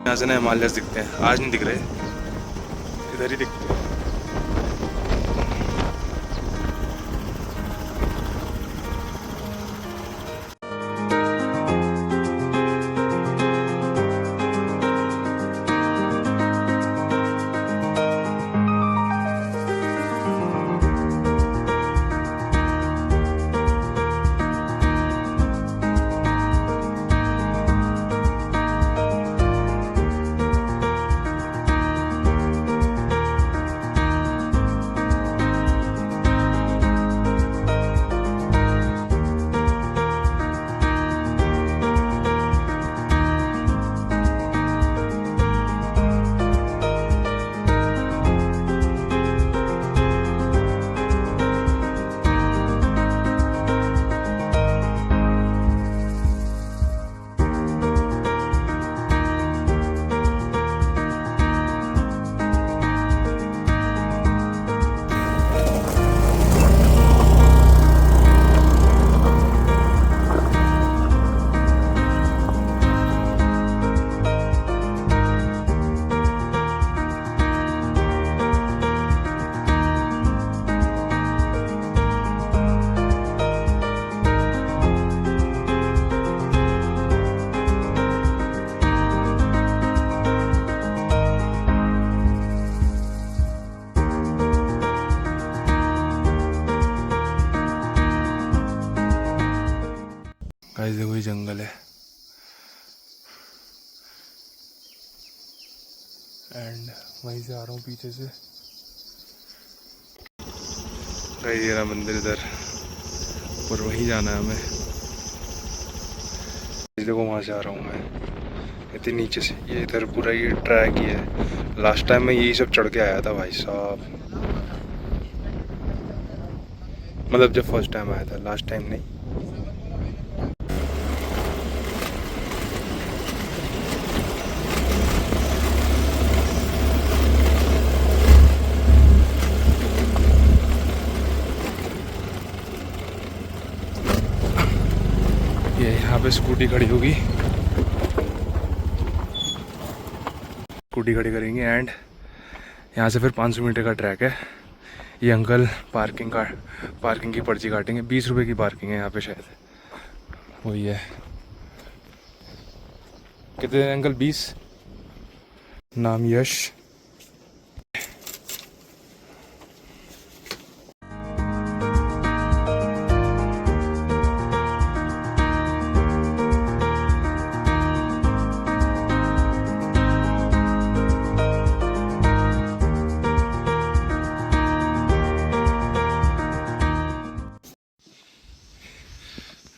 यहाँ से ना हिमालयस दिखते हैं, आज नहीं दिख रहे, इधर ही दिखते हैं। गाइस देखो ये जंगल है एंड वहीं से आ रहा हूँ पीछे से। गाइस ये रहा मंदिर इधर और वहीं जाना है हमें। देखो वहाँ से आ रहा हूँ मैं इतने नीचे से, ये इधर पूरा ये ट्रैक ही है। लास्ट टाइम मैं यही सब चढ़ के आया था भाई साहब, मतलब जब फर्स्ट टाइम आया था, लास्ट टाइम नहीं। ये यहाँ पे स्कूटी खड़ी होगी, स्कूटी खड़ी करेंगे एंड यहाँ से फिर 500 मीटर का ट्रैक है। ये अंकल पार्किंग की पर्ची काटेंगे, 20 रुपए की पार्किंग है यहाँ पे शायद, वही है। कितने अंकल? 20। नाम यश।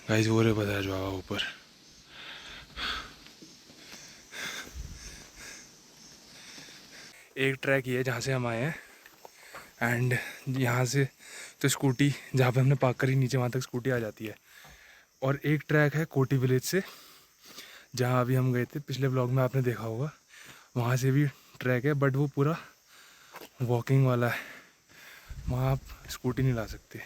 गाइस वो रे बताया जो आवा ऊपर, एक ट्रैक ये है जहाँ से हम आए हैं एंड यहाँ से तो स्कूटी जहाँ पे हमने पार्क करी नीचे वहाँ तक स्कूटी आ जाती है। और एक ट्रैक है कोटी विलेज से, जहाँ अभी हम गए थे पिछले ब्लॉग में, आपने देखा होगा, वहाँ से भी ट्रैक है बट वो पूरा वॉकिंग वाला है, वहाँ आप स्कूटी नहीं ला सकते।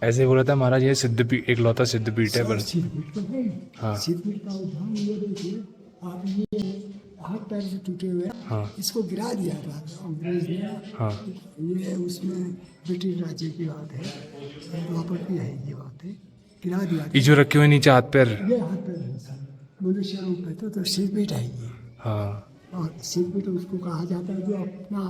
ऐसे बोला था महाराज, ये सिद्धपीठ, एक लौता सिद्धपीठ है बस। हाँ सिद्धपीठ का उद्धार ये देखिए, आप ये हाथ पैर से टूटे हुए हैं, हाँ इसको गिरा दिया था अंग्रेज ने। हाँ ये उसमें ब्रिटिश राज्य की बात है, द्वापर की है ये बात है, गिरा दिया ये था। जो रखे हुए नीचे हाथ पैर, ये हाथ पैर है सर, मनुष्य रूप में तो सिद्धपीठ है ये। हाँ और सिद्धपीठ उसको कहा जाता है जो अपना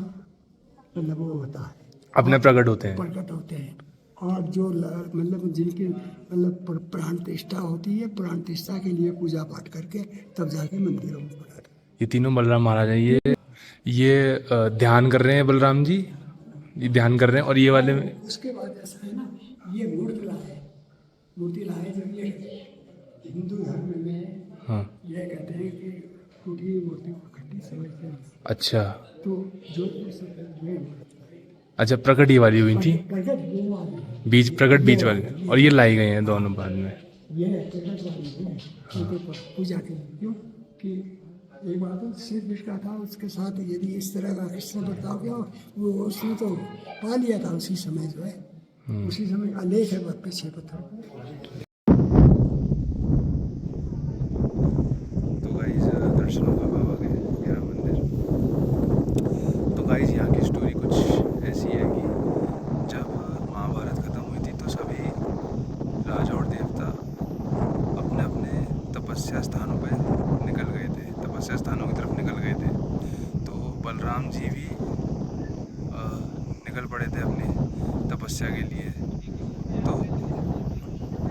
मतलब वो होता है, अपने प्रकट होते हैं। प्रकट होते हैं। और जो मतलब जिनकी मतलब प्राण प्रतिष्ठा होती है, प्राण प्रतिष्ठा के लिए पूजा पाठ करके तब जाके मंदिरों में बनाते। ये तीनों बलराम महाराज हैं। ये ध्यान कर रहे हैं बलराम जी, ये ध्यान कर रहे हैं। और ये वाले उसके बाद ऐसा है ना, ये मूर्ति लाए, मूर्ति लाए जब ये हिंदू धर्म में हाँ ये कहते हैं कि टूटी हुई मूर्ति को खट्टी समझते हैं। अच्छा तो जोधपुर से ये अच्छा, प्रकट ये वाली हुई थी, प्रकट ये वाली है, बीच प्रकट ये बीच वाली, वाली, और ये लाई गई हैं दोनों बाद में। ये है प्रकट वाली है उनके पूजा के लिए। क्यों कि एक बात है, शिव विष्णु था, उसके साथ यदि इस तरह का कृष्ण बर्ताव किया, वो उसने तो पा लिया था उसी समय जो है, उसी समय आलेख है पीछे पत्थर पर। तो गाइस दर्शन होगा बाबा के मेरा मंदिर। तो गाइस यहाँ की स्टोरी कुछ ऐसी है कि जब महाभारत खत्म हुई थी तो सभी राजा और देवता अपने अपने तपस्या स्थानों पर निकल गए थे, तपस्या स्थानों की तरफ निकल गए थे। तो बलराम जी भी निकल पड़े थे अपनी तपस्या के लिए। तो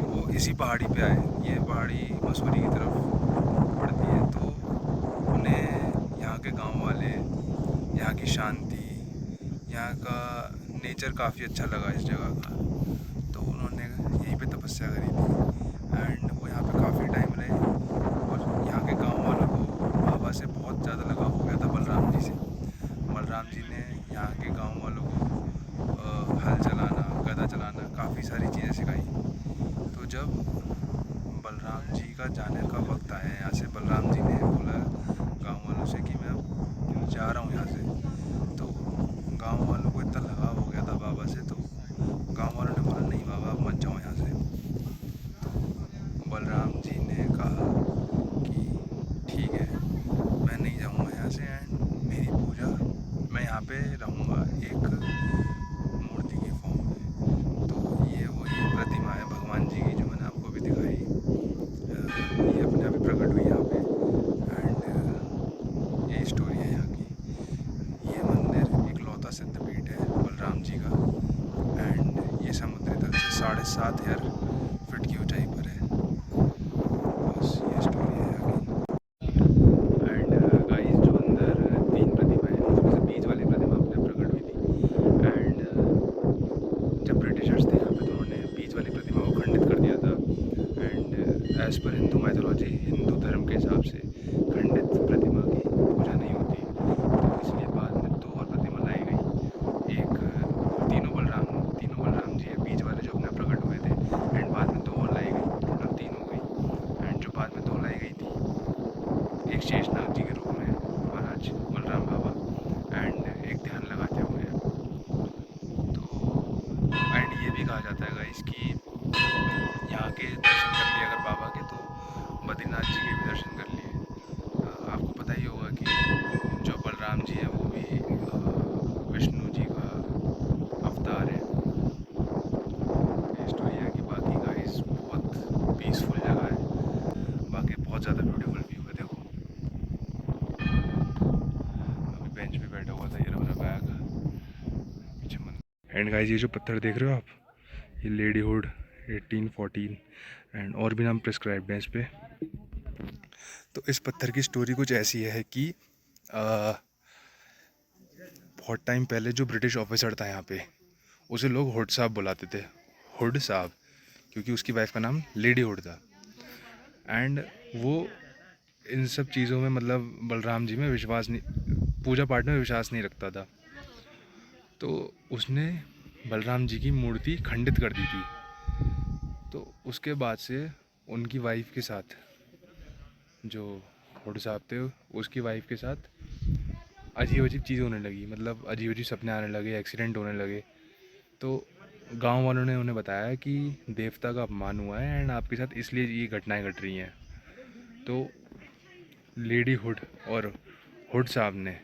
वो इसी पहाड़ी पे आए, ये पहाड़ी मसूरी की तरफ पड़ती है। तो उन्हें यहाँ के गांव वाले, यहाँ की शांति, यहाँ का नेचर काफ़ी अच्छा लगा इस जगह का। तो उन्होंने यहीं पे तपस्या करी थी एंड वो यहाँ पे काफ़ी टाइम रहे। और यहाँ के गांव वालों को बाबा से बहुत ज़्यादा लगाव हो गया था बलराम जी से। बलराम जी ने यहाँ के गांव वालों को हल चलाना, गदा चलाना, काफ़ी सारी चीज़ें सिखाई। तो जब बलराम जी का जाने का वक्त आया यहाँ से, बलराम जी ने बोला गांव वालों से कि मैं अब जा रहा हूँ यहाँ से। तो गांव वालों को इतना लगाव हो गया था बाबा से, तो गांव वालों ने बोला नहीं बाबा आप मत जाओ यहाँ से। तो बलराम जी ने कहा कि ठीक है मैं नहीं जाऊँगा यहाँ से एंड मेरी पूजा मैं यहाँ पे रहूँगा एक मूर्ति की फॉर्म में। तो ये वही प्रतिमा है भगवान जी की जो मैंने आपको भी दिखाई, ये अपने आप ही प्रकट हुई यहाँ पे एंड ये स्टोरी है यहाँ की। ये मंदिर इकलौता सिद्धपीठ है बलराम जी का एंड ये समुद्री तल से 7.5 फीट की ऊंचाई पर है। बस ये स्टोरी है यहाँ की। एंड गाइस जो अंदर 3 प्रतिमा है उसमें से बीच वाली प्रतिमा अपने प्रकट हुई थी एंड जब ब्रिटिशर्स थे यहाँ पे तो उन्होंने बीच वाली प्रतिमा को खंडित कर दिया था and as per Hindu mythology, Hindu धर्म के हिसाब से खंडित प्रतिमा की पूजा नहीं होती। तो इसलिए बाद में 2 और प्रतिमा लाई गई। एक तीनों बलराम जी है बीच वाले जो अपने प्रकट हुए थे एंड बाद में 2 और लाई गई, टोटल 3 हो गई। एंड जो बाद में 2 लाई गई थी, एक शेषनाग जी के रूप में महाराज बलराम बाबा एंड एक ध्यान लगाते हुए हैं। तो एंड ये भी कहा जाता है गाइस कि यहाँ के दर्शन कर लिए अगर बाबा के तो बद्रीनाथ जी के भी दर्शन कर लिए। आपको पता ही होगा कि जो बलराम जी हैं वो भी विष्णु जी का अवतार है। ये स्टोरी है कि बाकी गाइस बहुत पीसफुल जगह है, बाकी बहुत ज़्यादा ब्यूटीफुल व्यू है। देखो अभी बेंच पे बैठा हुआ था, ये रहा मेरा बैग पीछे मंदिर। एंड गाइस ये जो पत्थर देख रहे हो आप, ये लेडीहुड 1814 एंड और भी नाम प्रिस्क्राइब्ड हैं इस पे। तो इस पत्थर की स्टोरी कुछ ऐसी है कि बहुत टाइम पहले जो ब्रिटिश ऑफिसर था यहाँ पे, उसे लोग हुड साहब बुलाते थे, हुड साहब, क्योंकि उसकी वाइफ का नाम लेडी हुड था। एंड वो इन सब चीज़ों में मतलब बलराम जी में विश्वास नहीं, पूजा पाठ में विश्वास नहीं रखता था। तो उसने बलराम जी की मूर्ति खंडित कर दी थी। तो उसके बाद से उनकी वाइफ के साथ, जो हुड साहब थे उसकी वाइफ के साथ अजीब अजीब चीज़ें होने लगी, मतलब अजीब अजीब सपने आने लगे, एक्सीडेंट होने लगे। तो गांव वालों ने उन्हें बताया कि देवता का अपमान हुआ है एंड आपके साथ इसलिए ये घटनाएं घट रही हैं। तो लेडी हुड और हुड साहब ने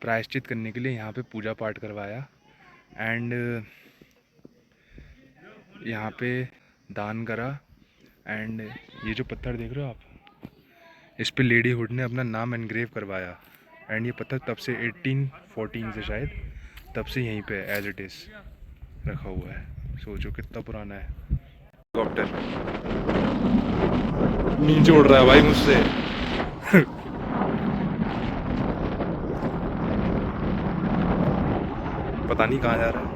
प्रायश्चित करने के लिए यहाँ पे पूजा पाठ करवाया एंड यहाँ पे दान करा। एंड ये जो पत्थर देख रहे हो आप, इस पे लेडी हुड ने अपना नाम एनग्रेव करवाया एंड ये पत्थर तब से 1814 से शायद तब से यहीं पे एज इट इज़ रखा हुआ है। सोचो कितना पुराना है। हेलीकॉप्टर नीचे उड़ रहा है भाई मुझसे। पता नहीं कहाँ जा रहा है।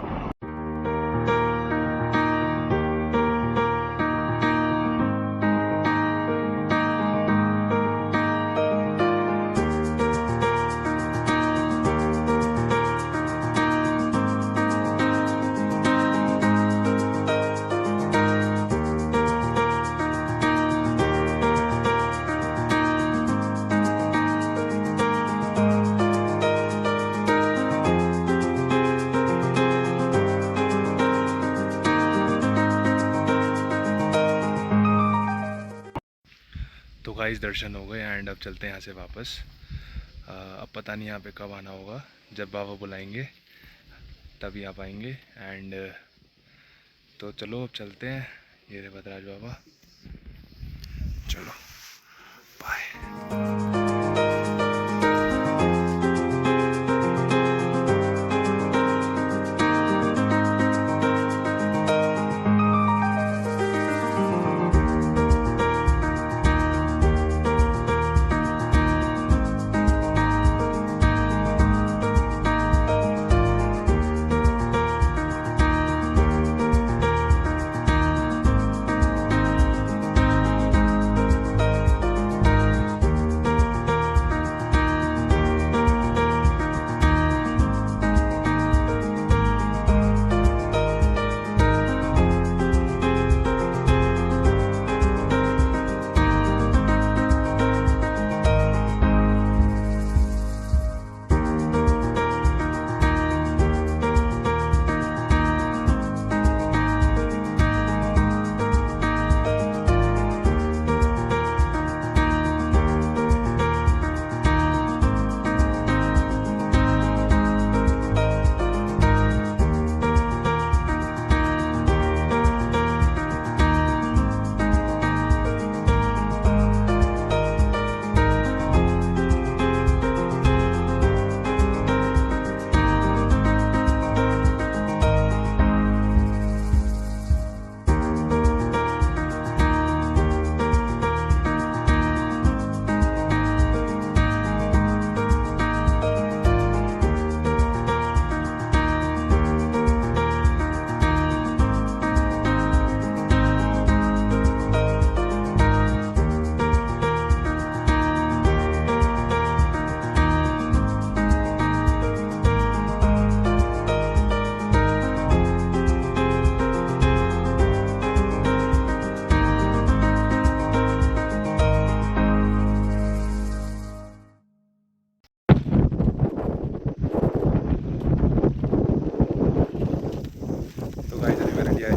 तो गाइस दर्शन हो गए एंड अब चलते हैं यहाँ से वापस। अब पता नहीं यहाँ पे कब आना होगा, जब बाबा बुलाएंगे तभी आ पाएंगे। एंड तो चलो अब चलते हैं, ये रहे भद्राज बाबा, चलो बाय।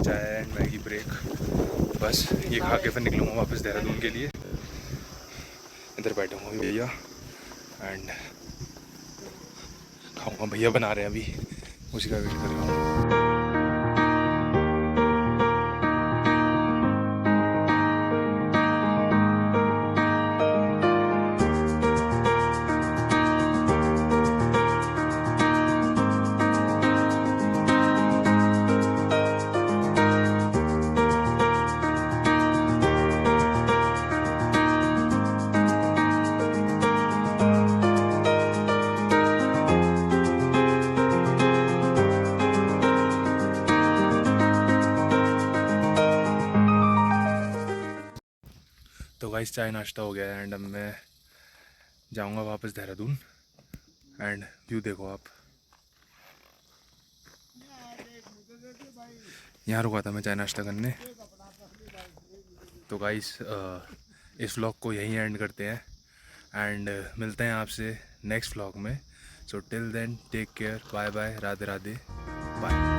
चाय एंड मैगी ब्रेक, बस ये खा के फिर निकलूँगा वापस देहरादून के लिए। इधर बैठा हूँ भैया एंड खाऊंगा, भैया बना रहे हैं अभी, उसी का वेट कर रहा हूँ। तो गाइस चाय नाश्ता हो गया है एंड अब मैं जाऊंगा वापस देहरादून। एंड व्यू देखो आप, यहाँ रुका था मैं चाय नाश्ता करने। तो गाइस इस व्लॉग को यहीं एंड करते हैं एंड मिलते हैं आपसे नेक्स्ट व्लॉग में। So till then take care, bye bye, Radhe Radhe, bye.